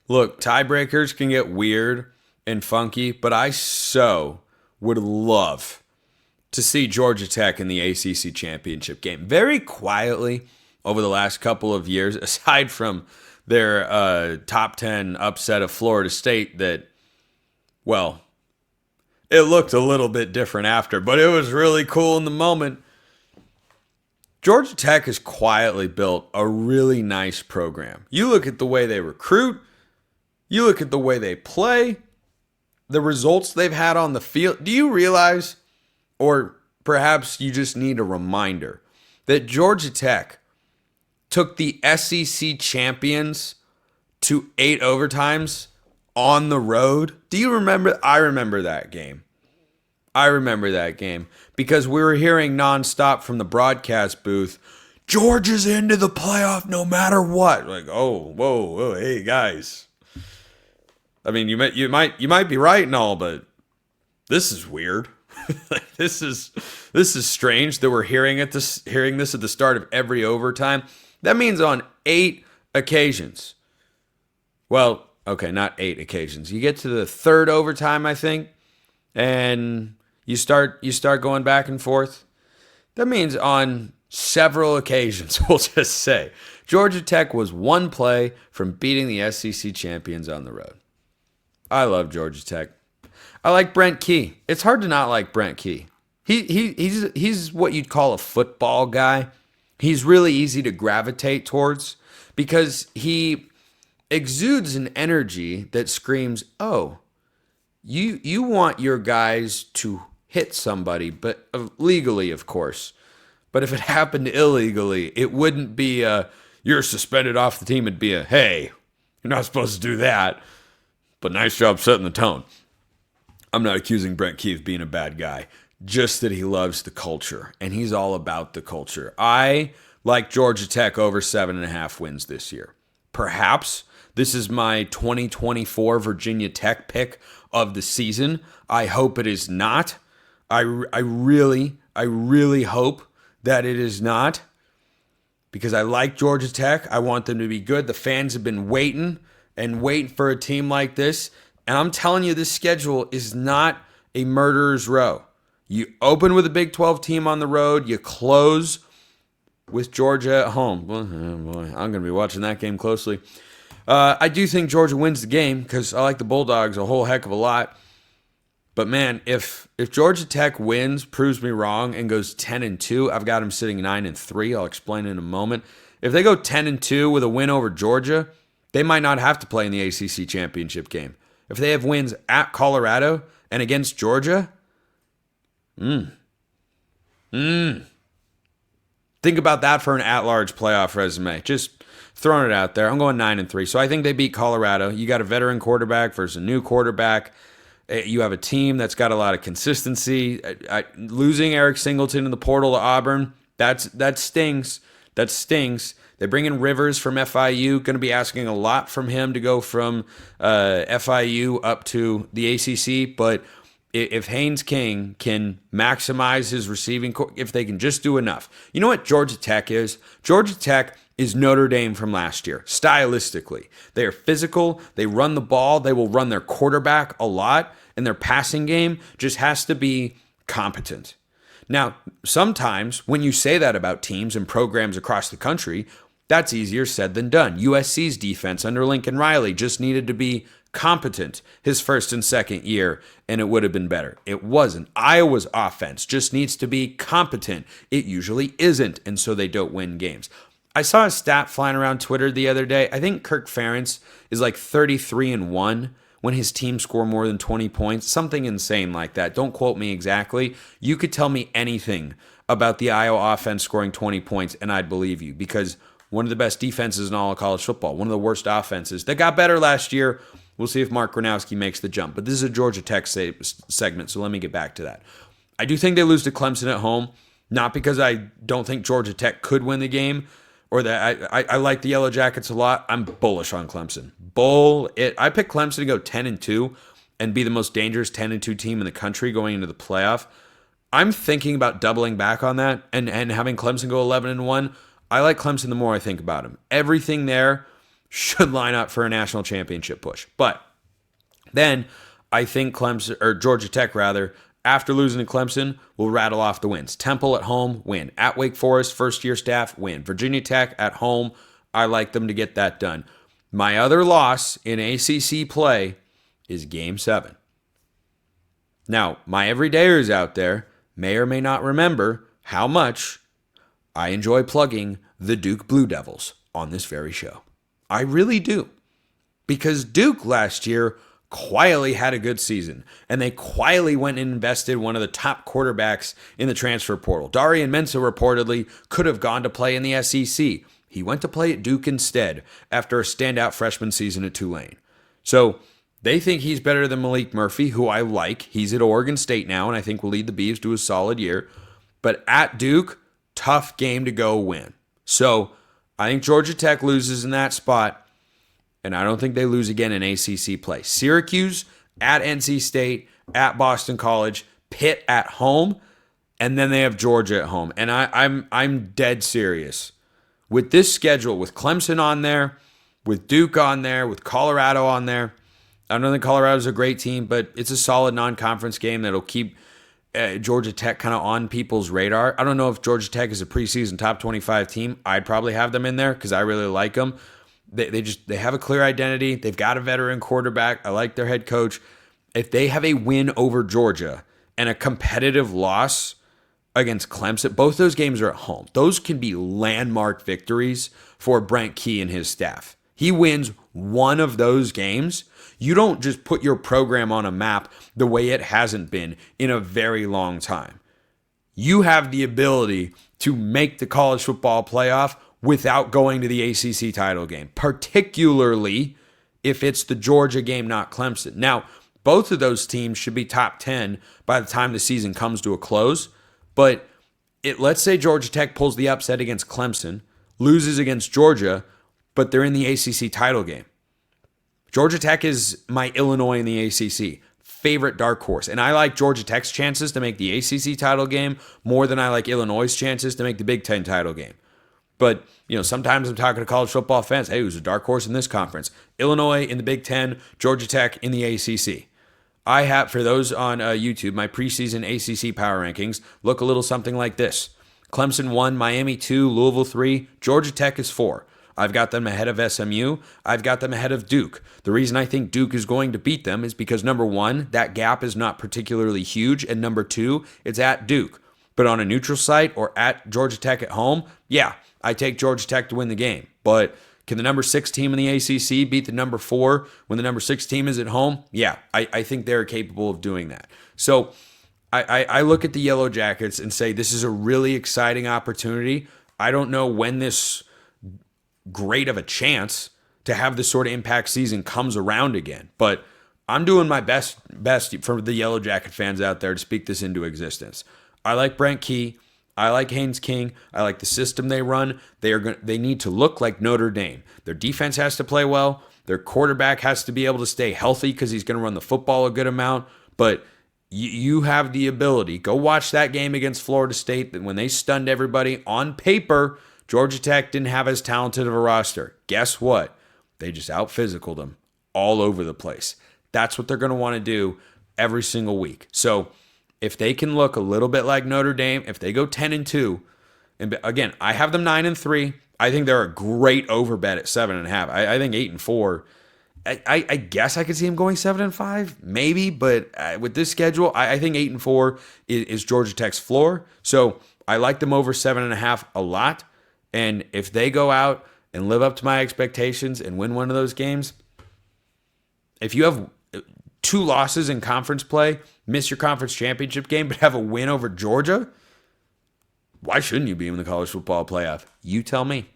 Look, tiebreakers can get weird and funky, but I so would love to see Georgia Tech in the ACC championship game. Very quietly over the last couple of years, aside from their top 10 upset of Florida State that, well, it looked a little bit different after, but it was really cool in the moment. Georgia Tech has quietly built a really nice program. You look at the way they recruit, you look at the way they play, the results they've had on the field. Do you realize, or perhaps you just need a reminder, that Georgia Tech took the SEC champions to 8 overtimes on the road? Do you remember? I remember that game. I remember that game because we were hearing nonstop from the broadcast booth, Georgia's into the playoff no matter what. Like, oh, whoa, hey guys. I mean, you might be right and all, but this is weird. Like, this is strange that we're hearing this at the start of every overtime. That means on 8 occasions. Well, okay, not 8 occasions. You get to the third overtime, I think, and you start going back and forth. That means on several occasions, we'll just say, Georgia Tech was one play from beating the SEC champions on the road. I love Georgia Tech. I like Brent Key. It's hard to not like Brent Key. He's what you'd call a football guy. He's really easy to gravitate towards because he exudes an energy that screams, "Oh, you want your guys to hit somebody, but legally, of course. But if it happened illegally, it wouldn't be a you're suspended off the team. It'd be a hey, you're not supposed to do that. But nice job setting the tone." I'm not accusing Brent Key of being a bad guy, just that he loves the culture, and he's all about the culture. I like Georgia Tech over 7.5 wins this year. Perhaps this is my 2024 Virginia Tech pick of the season. I hope it is not. I really hope that it is not, because I like Georgia Tech. I want them to be good. The fans have been waiting for a team like this. And I'm telling you, this schedule is not a murderer's row. You open with a Big 12 team on the road. You close with Georgia at home. Well, oh boy, I'm going to be watching that game closely. I do think Georgia wins the game because I like the Bulldogs a whole heck of a lot. But man, if Georgia Tech wins, proves me wrong, and goes 10-2, I've got them sitting 9-3. I'll explain in a moment. If they go 10-2 with a win over Georgia, they might not have to play in the ACC championship game. If they have wins at Colorado and against Georgia, think about that for an at-large playoff resume. Just throwing it out there. I'm going 9-3. So I think they beat Colorado. You got a veteran quarterback versus a new quarterback. You have a team that's got a lot of consistency. Losing Eric Singleton in the portal to Auburn, that stings. That stings. They bring in Rivers from FIU. Going to be asking a lot from him to go from FIU up to the ACC. But if Haynes King can maximize his receiving, if they can just do enough. You know what Georgia Tech is? Georgia Tech is Notre Dame from last year, stylistically. They are physical. They run the ball. They will run their quarterback a lot. And their passing game just has to be competent. Now, sometimes when you say that about teams and programs across the country, that's easier said than done. USC's defense under Lincoln Riley just needed to be competent his first and second year, and it would have been better. It wasn't. Iowa's offense just needs to be competent. It usually isn't, and so they don't win games. I saw a stat flying around Twitter the other day. I think Kirk Ferentz is like 33-1 when his team score more than 20 points. Something insane like that. Don't quote me exactly. You could tell me anything about the Iowa offense scoring 20 points, and I'd believe you, because one of the best defenses in all of college football, one of the worst offenses. They got better last year. We'll see if Mark Gronowski makes the jump. But this is a Georgia Tech segment, so let me get back to that. I do think they lose to Clemson at home, not because I don't think Georgia Tech could win the game, or that I like the Yellowjackets a lot. I'm bullish on Clemson. I picked Clemson to go 10-2 and be the most dangerous 10-2 team in the country going into the playoff. I'm thinking about doubling back on that and having Clemson go 11-1. I like Clemson the more I think about them. Everything there should line up for a national championship push. But then I think Clemson, or Georgia Tech rather, after losing to Clemson, will rattle off the wins. Temple at home, win. At Wake Forest, first-year staff, win. Virginia Tech at home, I like them to get that done. My other loss in ACC play is Game 7. Now, my everydayers out there may or may not remember how much I enjoy plugging the Duke Blue Devils on this very show. I really do. Because Duke last year quietly had a good season, and they quietly went and invested one of the top quarterbacks in the transfer portal. Darian Mensah reportedly could have gone to play in the SEC. He went to play at Duke instead after a standout freshman season at Tulane. So they think he's better than Malik Murphy, who I like. He's at Oregon State now, and I think will lead the Beavs to a solid year. But at Duke, tough game to go win. So I think Georgia Tech loses in that spot, and I don't think they lose again in ACC play. Syracuse at NC State, at Boston College, Pitt at home, and then they have Georgia at home. And I'm dead serious. With this schedule, with Clemson on there, with Duke on there, with Colorado on there, I don't think Colorado's a great team, but it's a solid non-conference game that'll keep Georgia Tech kind of on people's radar. I don't know if Georgia Tech is a preseason top 25 team. I'd probably have them in there because I really like them. They have a clear identity. They've got a veteran quarterback. I like their head coach. If they have a win over Georgia and a competitive loss against Clemson, both those games are at home. Those can be landmark victories for Brent Key and his staff. He wins one of those games. You don't just put your program on a map the way it hasn't been in a very long time. You have the ability to make the college football playoff without going to the ACC title game, particularly if it's the Georgia game, not Clemson. Now, both of those teams should be top 10 by the time the season comes to a close, but let's say Georgia Tech pulls the upset against Clemson, loses against Georgia, but they're in the ACC title game. Georgia Tech is my Illinois in the ACC. Favorite dark horse. And I like Georgia Tech's chances to make the ACC title game more than I like Illinois' chances to make the Big Ten title game. But, sometimes I'm talking to college football fans. Hey, who's a dark horse in this conference? Illinois in the Big Ten, Georgia Tech in the ACC. I have, for those on YouTube, my preseason ACC power rankings look a little something like this. Clemson 1, Miami 2, Louisville 3, Georgia Tech is 4. I've got them ahead of SMU. I've got them ahead of Duke. The reason I think Duke is going to beat them is because, number one, that gap is not particularly huge, and number two, it's at Duke. But on a neutral site or at Georgia Tech at home, yeah, I take Georgia Tech to win the game. But can the number 6 team in the ACC beat the number 4 when the number 6 team is at home? Yeah, I think they're capable of doing that. So I look at the Yellow Jackets and say this is a really exciting opportunity. I don't know when this great of a chance to have this sort of impact season comes around again, but I'm doing my best for the Yellow Jacket fans out there to speak this into existence. I like Brent Key. I like Haynes King. I like the system they run. They need to look like Notre Dame. Their defense has to play well. Their quarterback has to be able to stay healthy because he's going to run the football a good amount. But you have the ability. Go watch that game against Florida State that when they stunned everybody on paper, Georgia Tech didn't have as talented of a roster. Guess what? They just out-physicaled them all over the place. That's what they're going to want to do every single week. So if they can look a little bit like Notre Dame, if they go 10-2, and again, I have them 9-3. I think they're a great over bet at 7.5. I think 8-4. I guess I could see them going 7-5, maybe, but with this schedule, I think 8-4 is Georgia Tech's floor. So I like them over 7.5 a lot. And if they go out and live up to my expectations and win one of those games, if you have 2 losses in conference play, miss your conference championship game, but have a win over Georgia, why shouldn't you be in the college football playoff? You tell me.